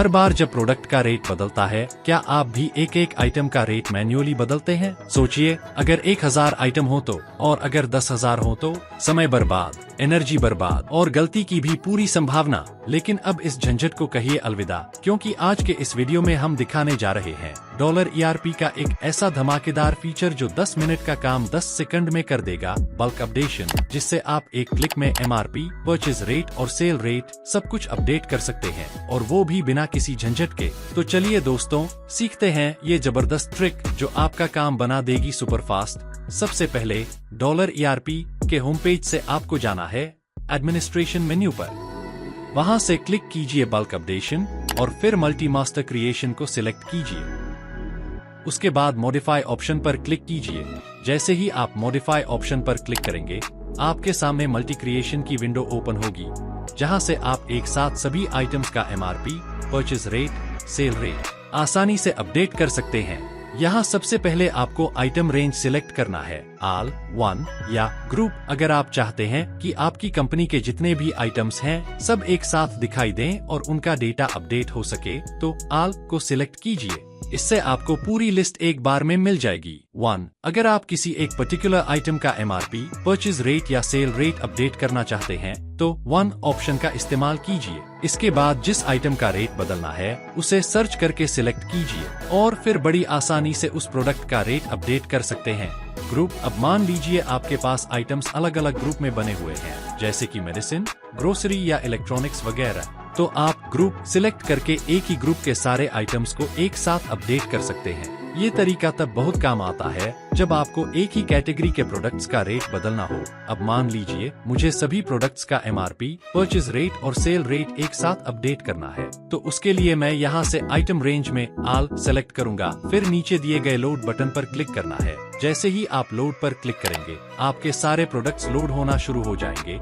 हर बार जब प्रोडक्ट का रेट बदलता है, क्या आप भी एक एक आइटम का रेट मैन्युअली बदलते हैं? सोचिए, अगर 1000 आइटम हो तो, और अगर 10,000 हो तो, समय बर्बाद, एनर्जी बर्बाद और गलती की भी पूरी संभावना। लेकिन अब इस झंझट को कहिए अलविदा, क्योंकि आज के इस वीडियो में हम दिखाने जा रहे हैं $ERP का एक ऐसा धमाकेदार फीचर जो 10 मिनट का काम 10 सेकंड में कर देगा, बल्क अपडेशन, जिससे आप एक क्लिक में MRP, परचेज रेट और सेल रेट सब कुछ अपडेट कर सकते हैं, और वो भी बिना किसी झंझट के। तो चलिए दोस्तों, सीखते हैं ये जबरदस्त ट्रिक जो आपका काम बना देगी सुपरफास्ट। सबसे पहले $ERP के होम पेज से आपको जाना है एडमिनिस्ट्रेशन मेन्यू पर। वहां से क्लिक कीजिए बल्क अपडेशन और फिर मल्टी मास्टर क्रिएशन को सिलेक्ट कीजिए। उसके बाद मॉडिफाई ऑप्शन पर क्लिक कीजिए। जैसे ही आप मॉडिफाई ऑप्शन पर क्लिक करेंगे, आपके सामने मल्टी क्रिएशन की विंडो ओपन होगी, जहां से आप एक साथ सभी आइटम्स का MRP, purchase rate, cell rate आसानी से अपडेट कर सकते हैं। यहाँ सबसे पहले आपको आइटम रेंज सिलेक्ट करना है, ऑल, वन या ग्रुप। अगर आप चाहते हैं कि आपकी कंपनी के जितने भी आइटम्स हैं सब एक साथ दिखाई दें और उनका डेटा अपडेट हो सके, तो ऑल को सिलेक्ट कीजिए। इससे आपको पूरी लिस्ट एक बार में मिल जाएगी। 1 अगर आप किसी एक पर्टिकुलर आइटम का MRP, परचेज रेट या सेल रेट अपडेट करना चाहते हैं, तो 1 ऑप्शन का इस्तेमाल कीजिए। इसके बाद जिस आइटम का रेट बदलना है उसे सर्च करके सिलेक्ट कीजिए और फिर बड़ी आसानी से उस प्रोडक्ट का रेट अपडेट कर सकते हैं। ग्रुप, अब मान लीजिए आपके पास आइटम्स अलग अलग ग्रुप में बने हुए हैं, जैसे कि मेडिसिन, ग्रोसरी या इलेक्ट्रॉनिक्स वगैरह, तो आप ग्रुप सिलेक्ट करके एक ही ग्रुप के सारे आइटम्स को एक साथ अपडेट कर सकते हैं। ये तरीका तब बहुत काम आता है जब आपको एक ही कैटेगरी के प्रोडक्ट्स का रेट बदलना हो। अब मान लीजिए मुझे सभी प्रोडक्ट्स का MRP, परचेज रेट और सेल रेट एक साथ अपडेट करना है, तो उसके लिए मैं यहाँ से आइटम रेंज में ऑल सेलेक्ट करूंगा। फिर नीचे दिए गए लोड बटन पर क्लिक करना है। जैसे ही आप लोड पर क्लिक करेंगे, आपके सारे प्रोडक्ट्स लोड होना शुरू हो जाएंगे,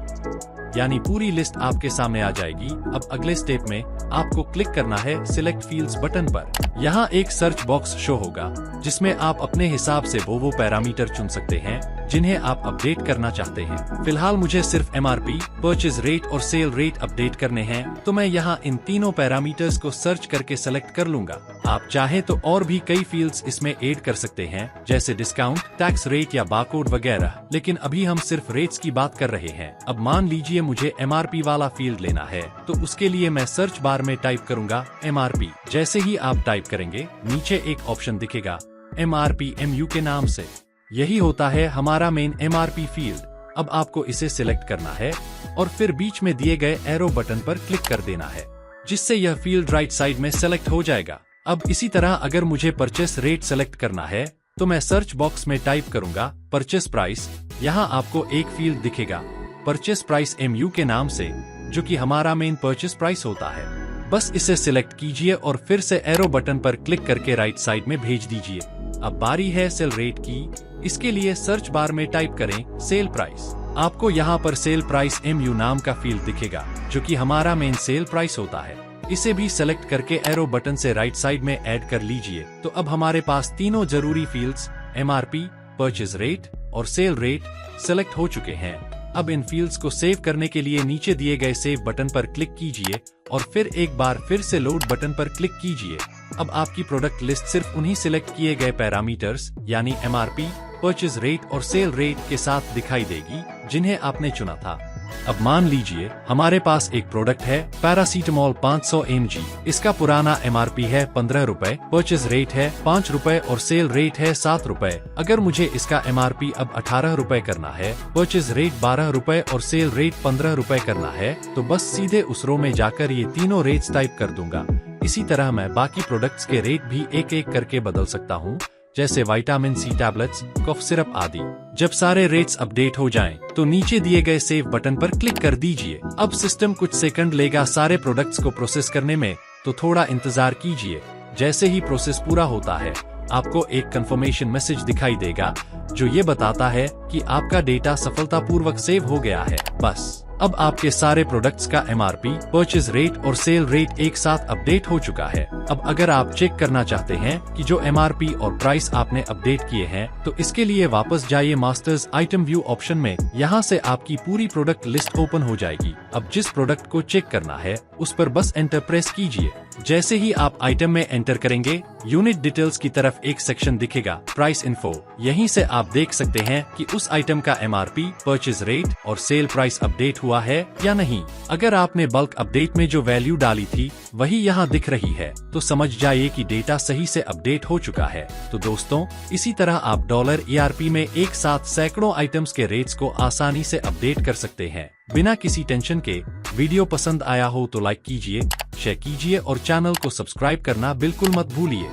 यानी पूरी लिस्ट आपके सामने आ जाएगी। अब अगले स्टेप में आपको क्लिक करना है सिलेक्ट फील्ड्स बटन पर। यहाँ एक सर्च बॉक्स शो होगा, जिसमें आप अपने हिसाब से वो पैरामीटर चुन सकते हैं जिन्हें आप अपडेट करना चाहते हैं। फिलहाल मुझे सिर्फ MRP, परचेज रेट और सेल रेट अपडेट करने हैं, तो मैं यहाँ इन तीनों पैरामीटर्स को सर्च करके सेलेक्ट कर लूंगा। आप चाहे तो और भी कई फील्ड्स इसमें ऐड कर सकते हैं, जैसे डिस्काउंट, टैक्स रेट या बारकोड वगैरह, लेकिन अभी हम सिर्फ रेट्स की बात कर रहे हैं। अब मान लीजिए मुझे MRP वाला फील्ड लेना है, तो उसके लिए मैं सर्च बार में टाइप करूंगा MRP। जैसे ही आप टाइप करेंगे, नीचे एक ऑप्शन दिखेगा MRP MU के नाम से। यही होता है हमारा मेन MRP फील्ड। अब आपको इसे सिलेक्ट करना है और फिर बीच में दिए गए एरो बटन पर क्लिक कर देना है, जिससे यह फील्ड राइट साइड में सेलेक्ट हो जाएगा। अब इसी तरह अगर मुझे परचेस रेट सेलेक्ट करना है, तो मैं सर्च बॉक्स में टाइप करूंगा परचेस प्राइस। यहाँ आपको एक फील्ड दिखेगा परचेस प्राइस MU के नाम से, जो कि हमारा मेन परचेस प्राइस होता है। बस इसे सिलेक्ट कीजिए और फिर से एरो बटन पर क्लिक करके राइट साइड में भेज दीजिए। अब बारी है सेल रेट की। इसके लिए सर्च बार में टाइप करें सेल प्राइस। आपको यहाँ पर सेल प्राइस MU नाम का फील्ड दिखेगा, जो कि हमारा मेन सेल प्राइस होता है। इसे भी सेलेक्ट करके एरो बटन से राइट साइड में ऐड कर लीजिए। तो अब हमारे पास तीनों जरूरी फील्ड्स MRP, परचेज रेट और सेल रेट सेलेक्ट हो चुके हैं। अब इन फील्ड्स को सेव करने के लिए नीचे दिए गए सेव बटन पर क्लिक कीजिए और फिर एक बार फिर से लोड बटन पर क्लिक कीजिए। अब आपकी प्रोडक्ट लिस्ट सिर्फ उन्हीं सिलेक्ट किए गए पैरामीटर्स यानी MRP, परचेज रेट और सेल रेट के साथ दिखाई देगी, जिन्हें आपने चुना था। अब मान लीजिए हमारे पास एक प्रोडक्ट है पैरासीटामोल 500 mg। इसका पुराना MRP है 15 रुपए, परचेज रेट है 5 रुपए और सेल रेट है 7 रुपए। अगर मुझे इसका MRP अब 18 रुपए करना है, परचेज रेट 12 रुपए और सेल रेट 15 रुपए करना है, तो बस सीधे उस रो में जाकर ये तीनों रेट्स टाइप कर दूंगा। इसी तरह मैं बाकी प्रोडक्ट्स के रेट भी एक एक करके बदल सकता हूँ, जैसे vitamin C tablets, cough syrup आदि। जब सारे रेट्स अपडेट हो जाएं, तो नीचे दिए गए सेव बटन पर क्लिक कर दीजिए। अब सिस्टम कुछ सेकंड लेगा सारे प्रोडक्ट्स को प्रोसेस करने में, तो थोड़ा इंतजार कीजिए। जैसे ही प्रोसेस पूरा होता है, आपको एक कंफर्मेशन मैसेज दिखाई देगा, जो ये बताता है कि आपका डेटा सफलतापूर्वक सेव हो गया है। बस अब आपके सारे प्रोडक्ट्स का MRP, परचेज रेट और सेल रेट एक साथ अपडेट हो चुका है। अब अगर आप चेक करना चाहते हैं कि जो MRP और प्राइस आपने अपडेट किए हैं, तो इसके लिए वापस जाइए मास्टर्स आइटम व्यू ऑप्शन में। यहाँ से आपकी पूरी प्रोडक्ट लिस्ट ओपन हो जाएगी। अब जिस प्रोडक्ट को चेक करना है, उस पर बस एंटर प्रेस कीजिए। जैसे ही आप आइटम में एंटर करेंगे, यूनिट डिटेल्स की तरफ एक सेक्शन दिखेगा, प्राइस इन्फो। यहीं से आप देख सकते हैं कि उस आइटम का MRP, परचेज रेट और सेल प्राइस अपडेट हुआ है या नहीं। अगर आपने बल्क अपडेट में जो वैल्यू डाली थी वही यहाँ दिख रही है, तो समझ जाइए कि डेटा सही से अपडेट हो चुका है। तो दोस्तों, इसी तरह आप $ERP में एक साथ सैकड़ों आइटम्स के रेट्स को आसानी से अपडेट कर सकते हैं, बिना किसी टेंशन के। वीडियो पसंद आया हो तो लाइक कीजिए, शेयर कीजिए और चैनल को सब्सक्राइब करना बिल्कुल मत भूलिए।